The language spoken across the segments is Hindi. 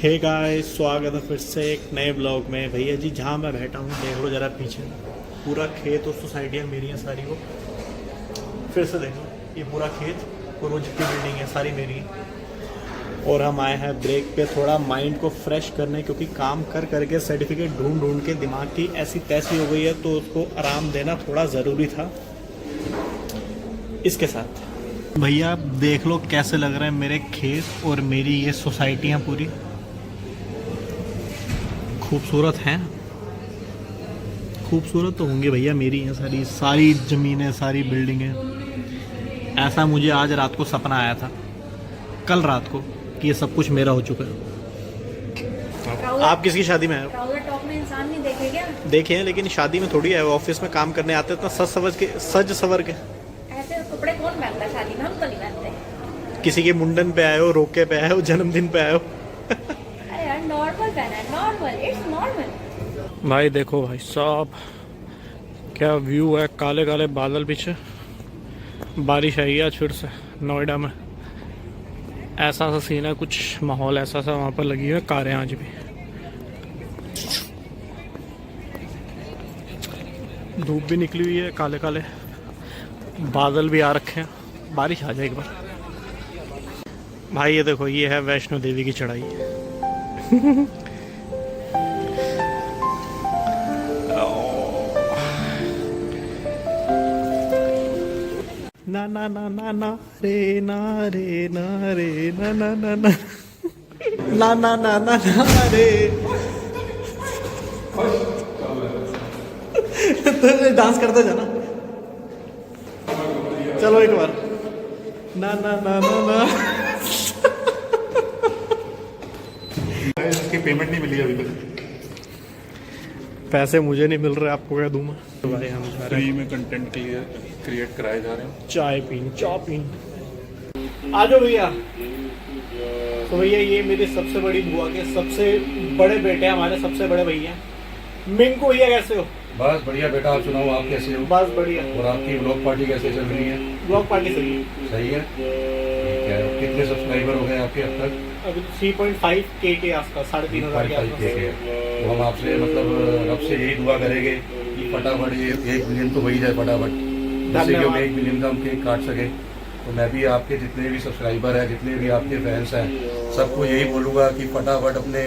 हे गाइस, स्वागत है फिर से एक नए ब्लॉग में। भैया जी जहाँ मैं बैठा हूँ देख लो ज़रा पीछे, पूरा खेत और सोसाइटियाँ मेरी हैं सारी। वो फिर से देखो, ये पूरा खेत और वो जितनी बिल्डिंग है सारी मेरी है। और हम आए हैं ब्रेक पे थोड़ा माइंड को फ्रेश करने, क्योंकि काम कर करके सर्टिफिकेट ढूंढ ढूंढ के दिमाग की ऐसी तैसी हो गई है, तो उसको आराम देना थोड़ा ज़रूरी था। इसके साथ भैया आप देख लो कैसे लग रहे हैं मेरे खेत और मेरी ये सोसाइटियाँ पूरी खूबसूरत हैं। खूबसूरत तो होंगी भैया, मेरी हैं सारी सारी ज़मीनें, सारी बिल्डिंगें। ऐसा मुझे आज रात को सपना आया था, कल रात को, कि ये सब कुछ मेरा हो चुका है। आप किसकी शादी में आए हो? टॉप में इंसान नहीं देखे क्या? देखे हैं, लेकिन शादी में थोड़ी आए हो, ऑफिस में काम करने आते हैं इतना सज सवर के। ऐसे कपड़े कौन पहनता है शादी में? हम तो नहीं पहनते। किसी के मुंडन पे आए हो, रोके पे आए हो, जन्मदिन पे आए हो। अरे यार नॉर्मल पहना है, नॉर्मल, इट्स नॉर्मल। भाई देखो भाई साहब, क्या व्यू है, काले काले बादल पीछे। बारिश आई है आज फिर से नोएडा में। ऐसा सा सीन है, कुछ माहौल ऐसा सा वहाँ पर लगी हुई है कारें आज भी। धूप भी निकली हुई है, काले काले बादल भी आ रखे हैं। बारिश आ जाए एक बार। भाई ये देखो, ये है वैष्णो देवी की चढ़ाई। ना ना ना ना ना रे ना रे ना रे ना ना ना ना ना ना ना ना ना रे। तो डांस करते जाना, चलो एक बार। ना ना ना ना ना। इसकी पेमेंट नहीं मिली अभी तक। पैसे मुझे नहीं मिल रहे, आपको क्या दूं मैं? तो भाई हम जा रहे फ्री हैं में कंटेंट क्रिएट कराए जा रहे हैं। चाय पीन। आ जाओ भैया। तो भैया ये मेरी सबसे बड़ी बुआ के सबसे बड़े बेटे हैं, हमारे सबसे बड़े भैया। मिंकू भैया कैसे हो? बस बढ़िया बेटा, आप सुनाओ, आप कैसे हो? बस बढ़िया। और आपकी ब्लॉग पार्टी कैसे चल रही है? ब्लॉग पार्टी सही है। सही है। ठीक है। कितने सब्सक्राइबर हो गए आपके अब तक? अभी 3.5K के आसपास, 3,500 के 5K आसपास। के। तो हम आपसे मतलब रब से यही दुआ करेंगे कि फटाफट ये 1 मिलियन तो हो ही जाए फटाफट, जिससे कि हम 1 मिलियन का हम केक काट सके। तो मैं भी आपके जितने भी सब्सक्राइबर हैं, जितने भी आपके फैंस हैं, सबको यही बोलूँगा कि फटाफट अपने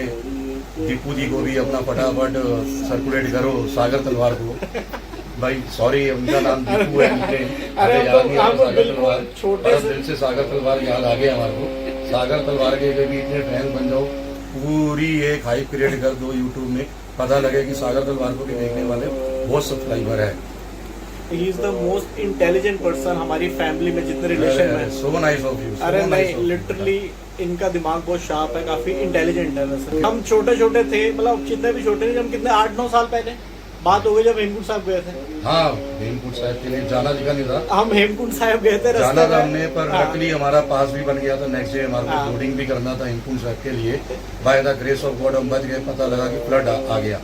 दीपू जी को भी अपना फटाफट सर्कुलेट करो, सागर तलवार को। भाई सॉरी, उनका नाम दीपू है, मुझे याद नहीं आ रहा। सागर तलवार, छोटे दिल से सागर तलवार याद आ गया हमारे को। सागर तलवार के भी इतने फैन बन जाओ, पूरी एक हाइप क्रिएट कर दो यूट्यूब में, पता लगे कि सागर तलवार को भी देखने वाले बहुत सब्सक्राइबर है। He is the most intelligent person हमारी फैमिली में, जितने रिलेशन में। So nice of you. अरे नहीं, लिटरली इनका दिमाग बहुत शार्प है, काफी इंटेलिजेंट है। वैसे हम छोटे छोटे थे, मतलब जितने भी छोटे थे, हम कितने 8-9 साल पहले बात हो गई जब हेमकुंड साहब गए थे। हाँ, हेमकुंड साहब के लिए जाना दिखा नहीं था। हम हेमकुंड साहब गए थे, जाना था हमने, पर हाँ। लकली हमारा पास भी बन गया था। नेक्स्ट डे हमारे को बोर्डिंग भी करना था हेमकुंड साहब के लिए। By the grace of God हम बच गए। पता लगा कि फ्लड आ गया।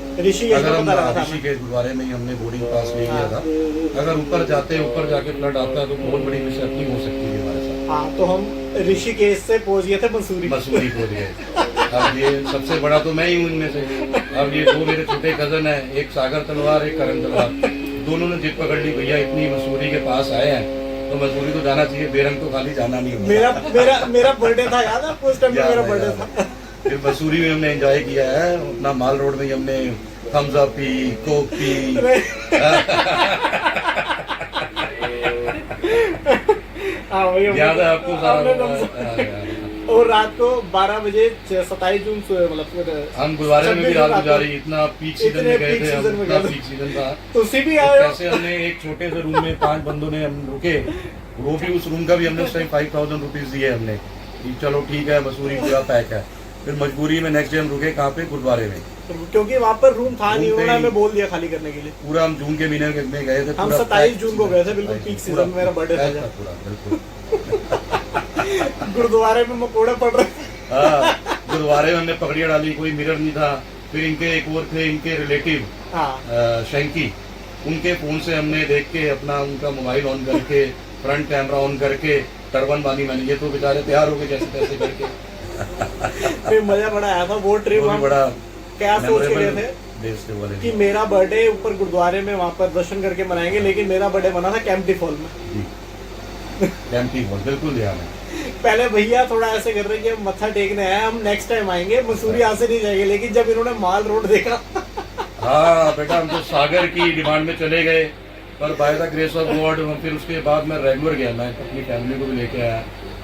अगर हम ऋषिकेश गुरुद्वारे में ही हमने बोर्डिंग पास ले लिया था। अगर ऊपर जाके फ्लड आता है तो बहुत बड़ी मिसहैपनिंग हो सकती है हमारे साथ। हाँ, तो हम ऋषिकेश से पहुंच गए थे मसूरी पहुंच गए। अब ये सबसे बड़ा तो मैं ही हूँ इनमें से। अब ये 2 मेरे छोटे कजन है, एक सागर तलवार, एक करण तलवार, दोनों ने जिद पकड़ ली, भैया इतनी मसूरी के पास आए हैं तो मसूरी तो जाना चाहिए, बेरंग तो खाली जाना नहीं होगा। मेरा बर्थडे था, याद है आपको? उस टाइम मेरा बर्थडे था। फिर मसूरी में हमने एंजॉय किया है, अपना माल रोड में हमने थम्स अप पी, कोक पी। याद है आपको सारा? और रात को 12 बजे 27 जून मतलब हम गुरुद्वारे में भी रात गुजारी। इतना पीक सीजन में गए थे हम, इतना पीक सीजन था। तो उसी भी आए। कैसे हमने एक छोटे से रूम में 5 बंदों ने हम रुके, वो भी उस रूम का भी हमने उस टाइम 5,000 रुपीज दिए हमने कि चलो ठीक है, मसूरी पूरा पैक है। फिर मजबूरी में नेक्स्ट डे हम रुके कहाँ पे? गुरुद्वारे में, क्योंकि वहाँ पर रूम था नहीं, उन्होंने हमें बोल दिया खाली करने के लिए। पूरा हम जून के महीने में गए थे। हम 27 जून को गए थे, बिल्कुल पीक सीजन में मेरा बर्थडे था पूरा, बिल्कुल। गुरुद्वारे में मकोड़े पड़ रहे। हाँ, गुरुद्वारे में हमने पकड़िया डाली, कोई मिरर नहीं था। फिर इनके एक और थे, इनके रिलेटिव शंकी, उनके फोन से हमने देख के अपना उनका मोबाइल ऑन करके, फ्रंट कैमरा ऑन करके टर्बन बांधी मैंने। ये तो बेचारे तैयार हो गए जैसे तैसे करके। फिर मजा बड़ा आया था वो ट्रिप। वो भी हम बड़ा क्या सोच के गए थे देश के वाले कि मेरा बर्थडे ऊपर गुरुद्वारे में वहां पर दर्शन करके मनाएंगे, लेकिन मेरा बर्थडे मना था कैंपटी फॉल में। जी कैंपटी फॉल बिल्कुल ध्यान है। पहले भैया थोड़ा ऐसे कर रहे कि हम मत्था टेकने आए, हम नेक्स्ट टाइम आएंगे, मसूरी यहाँ से नहीं जाएंगे। लेकिन जब इन्होंने माल रोड देखा हाँ बेटा हम तो सागर की डिमांड में चले गए, पर by the grace of God फिर उसके बाद मैं रेगुलर गया, मैं अपनी फैमिली को भी लेके आया।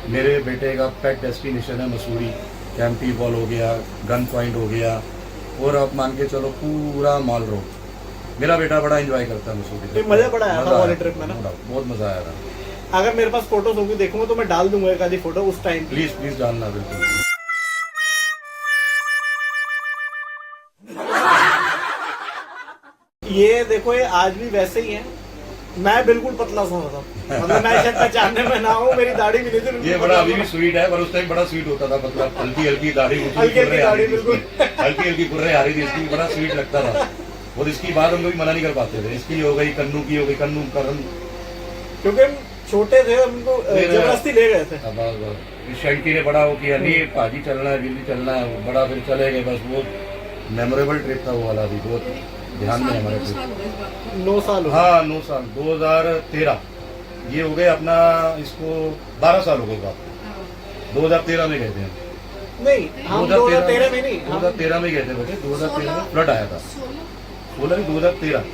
मेरे बेटे का पेट डेस्टिनेशन है मसूरी, कैंपटी फॉल हो गया, गन पॉइंट हो गया, और आप मान के चलो पूरा माल रोड। मेरा बेटा बड़ा एंजॉय करता है मसूरी तो मजा बड़ा आया था वाले ट्रिप में ना, बहुत मजा आया था। अगर मेरे पास फोटोज होगी देखूंगा तो मैं डाल दूंगा एक आधी फोटो उस टाइम। प्लीज प्लीज डालना बिल्कुल। ये देखो ये आज भी वैसे ही है, मैं बिल्कुल पतला सा था, मतलब मैं शायद पहचानने में ना हूँ, मेरी दाढ़ी भी नहीं थी बिल्कुल ये बड़ा पतला अभी भी था। स्वीट है, पर उस टाइम बड़ा स्वीट होता था, मतलब हल्की हल्की दाढ़ी हल्की हल्की दाढ़ी बिल्कुल। हल्की हल्की कुर्रे आ रही थी इसकी, बड़ा स्वीट लगता था। और इसकी बात हम कभी मना नहीं कर पाते थे, इसकी हो गई, कन्नू की हो गई, कन्नू करण, क्योंकि हम छोटे थे, हमको जबरदस्ती ले गए थे। शंकी ने बड़ा वो किया, नहीं भाजी चलना है, दिल्ली चलना है, बड़ा फिर चले गए। बस वो मेमोरेबल ट्रिप था वो वाला भी, बहुत ध्यान में हमारे ट्रिप। 9 साल हो गए। हाँ 9 साल, 2013 ये हो गए अपना, इसको 12 साल हो गए बात। 2013 में गए थे हम। नहीं हम 2013 में नहीं, हम 2013 में गए थे बेटे, 2013 में फ्लड आया था। 2013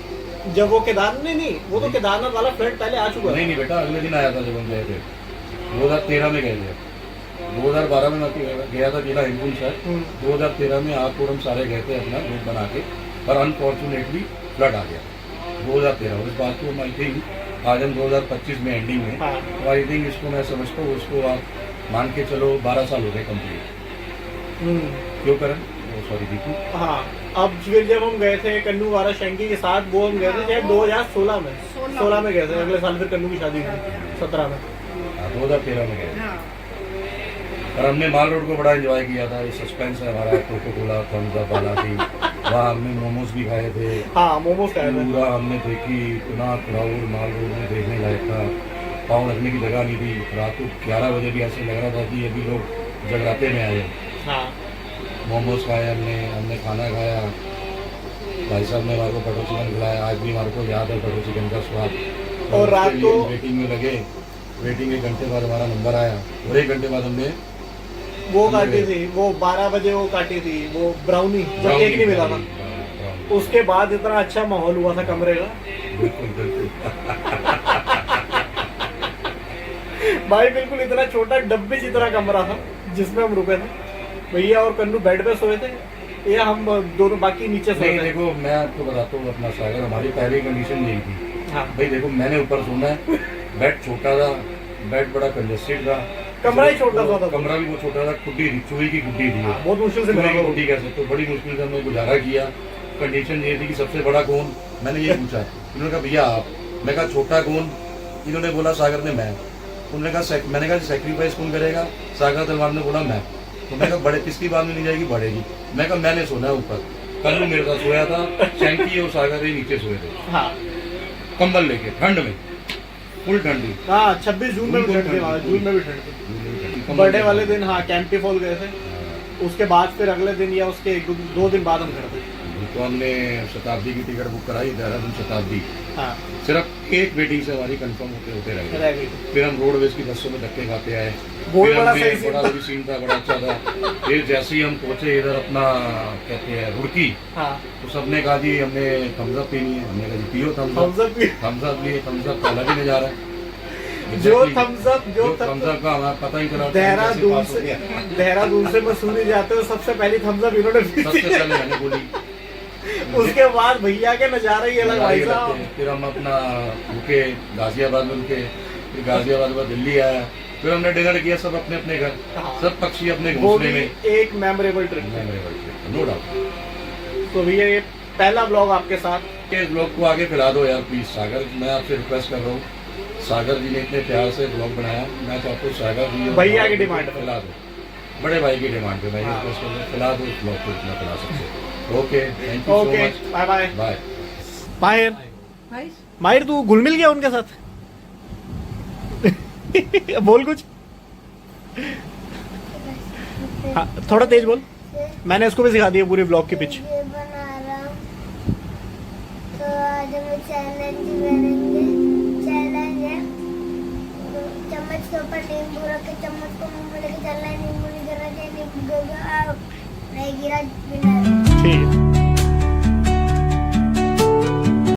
जब वो केदारनाथ नहीं, वो तो केदारनाथ वाला फ्लड पहले आ चुका नहीं है। नहीं बेटा, अगले दिन आया था जब हम गए थे। 2013 में गए थे, 2012 में मैं गया था जिला हेमकुंड साहब। 2013 में आप और हम सारे गए थे अपना ग्रुप बना के, पर अनफॉर्चुनेटली फ्लड आ गया 2013। और इस बात को आई थिंक आज हम 2025 में एंडिंग में, हाँ। तो आई थिंक इसको मैं समझता हूँ, उसको आप मान के चलो 12 साल हो गए कंप्लीट। क्यों करण, सॉरी दीपू। हाँ अब फिर जब हम गए थे कन्नू वारा शंकी के साथ, वो हम गए थे शायद 2016 में, 16 में गए थे। अगले साल फिर कन्नू की शादी हुई 17 में। 2013 में गए थे। और हमने माल रोड को बड़ा एंजॉय किया था। ये सस्पेंस है हमारा, कोको कोला, थम्स अप वाला थी, वहाँ हमने मोमोज भी खाए थे। हाँ मोमोज खाए थे। पूरा हमने देखी, इतना क्राउड माल रोड में देखने लायक था, पाँव रखने की जगह नहीं थी। रात को 11 बजे भी ऐसे लग रहा था कि अभी लोग जगराते में आए। हाँ मोमोज खाए हमने खाना खाया। भाई साहब ने हमारे को बटर चिकन खिलाया, आज भी हमारे को याद है बटर चिकन का स्वाद। और रात को वेटिंग में लगे, वेटिंग 1 घंटे बाद हमारा नंबर आया, और 1 घंटे बाद हमने वो काटी थी, वो 12 बजे वो काटी थी, वो ब्राउनी जब केक नहीं मिला था। उसके बाद इतना अच्छा माहौल हुआ था कमरे का। बिल्कुल बिल्कुल। भाई बिल्कुल इतना छोटा डब्बे जितना कमरा था जिसमें हम रुके थे। भैया और कन्नू बेड पे सोए थे, या हम दोनों बाकी नीचे सोए नहीं थे। देखो मैं आपको बताता हूँ अपना सागर, हमारी पहली कंडीशन यही थी। हाँ भाई देखो मैंने ऊपर सोना है, बेड छोटा था, बेड बड़ा कंजेस्टेड था, कमरा ही छोटा सा था। कमरा भी बहुत छोटा था, खुड्डी थी, चूहे की खुड्डी थी। बहुत मुश्किल से चूहे मिला की था। खुड्डी कह सकते हो, बड़ी मुश्किल से हमने गुजारा किया। कंडीशन ये थी कि सबसे बड़ा कौन, मैंने ये पूछा, इन्होंने कहा भैया आप, मैं कहा छोटा कौन, इन्होंने बोला सागर ने मैं, उन्होंने कहा मैंने कहा सेक्रीफाइस कौन करेगा, सागर तलवार ने बोला मैं। तो मैं कहा बड़े किसकी बात में नहीं जाएगी, बढ़ेगी। मैं कहा मैंने सोना है ऊपर, कल मेरे साथ सोया था, शंकी और सागर ही नीचे सोए थे। हाँ कंबल लेके, ठंड में, फुल ठंड थी। हाँ 26 जून में भी ठंड थी, वहाँ जून में भी ठंड थी। बर्थडे वाले दिन हाँ कैंपटी फॉल गए थे, उसके बाद फिर अगले दिन या उसके 2 दिन बाद हम घर थे। तो हमने शताब्दी की टिकट बुक कराई, देहरादून शताब्दी। हाँ सिर्फ एक वेटिंग से हमारी कंफर्म होते होते रह रह गई। गई। फिर हम रोडवेज की बसों में धक्के खाते आए। बहुत फिर बड़ा हमने- सही सीन बड़ा था। सही सीन था, बड़ा अच्छा था। फिर जैसे ही हम पहुंचे इधर अपना कहते हैं रुड़की, हाँ तो सबने कहा जी हमने थम्स अप पीनी है। हमने कहा जी पियो थम्स थम्स अप भी। थम्स अप लिए, थम्स अप का अलग ही नजारा है। जो Exactly. Thums Up Thums Up का हमें पता ही चला। देहरादून कैसे पास हो से गया। देहरादून से मसूरी जाते हो सबसे पहली थम्स अप इन्होंने पी सबसे थी। पहले मैंने बोली। उसके बाद भैया के नजारे ही अलग भाई लड़ाई साहब। लगते हैं। फिर हम अपना रुके गाजियाबाद में रुके, फिर गाजियाबाद में दिल्ली आया, फिर हमने डिनर किया सब अपने अपने घर, हाँ। सब पक्षी अपने वो घोंसले भी में। एक मेमोरेबल ट्रिप। No doubt. तो भैया ये पहला ब्लॉग आपके साथ। के ब्लॉग को आगे फैला दो यार प्लीज सागर, मैं आपसे रिक्वेस्ट कर रहा हूँ। सागर जी ने इतने प्यार से ब्लॉग बनाया, मैं चाहता हूँ सागर जी और भैया की डिमांड पे। फैला दो, बड़े भाई की डिमांड पे मैं हाँ। रिक्वेस्ट कर रहा हूँ, फैला दो इस ब्लॉग को जितना फैला सकते। Okay thank you so okay much, bye bye. Bye. माहिर माहिर तू घुल मिल गया उनके साथ। बोल कुछ। हाँ थोड़ा तेज बोल। मैंने इसको भी सिखा दिया पूरे ब्लॉग के पीछे। ये बना रहा हूँ। तो आज हम चैलेंज करेंगे। चैलेंज है तो चम्मच के ऊपर नींबू रख के चम्मच को मुंह में लेके चलना है। नींबू नहीं गिरना चाहिए। नींबू गिर गया नहीं गिरा बिना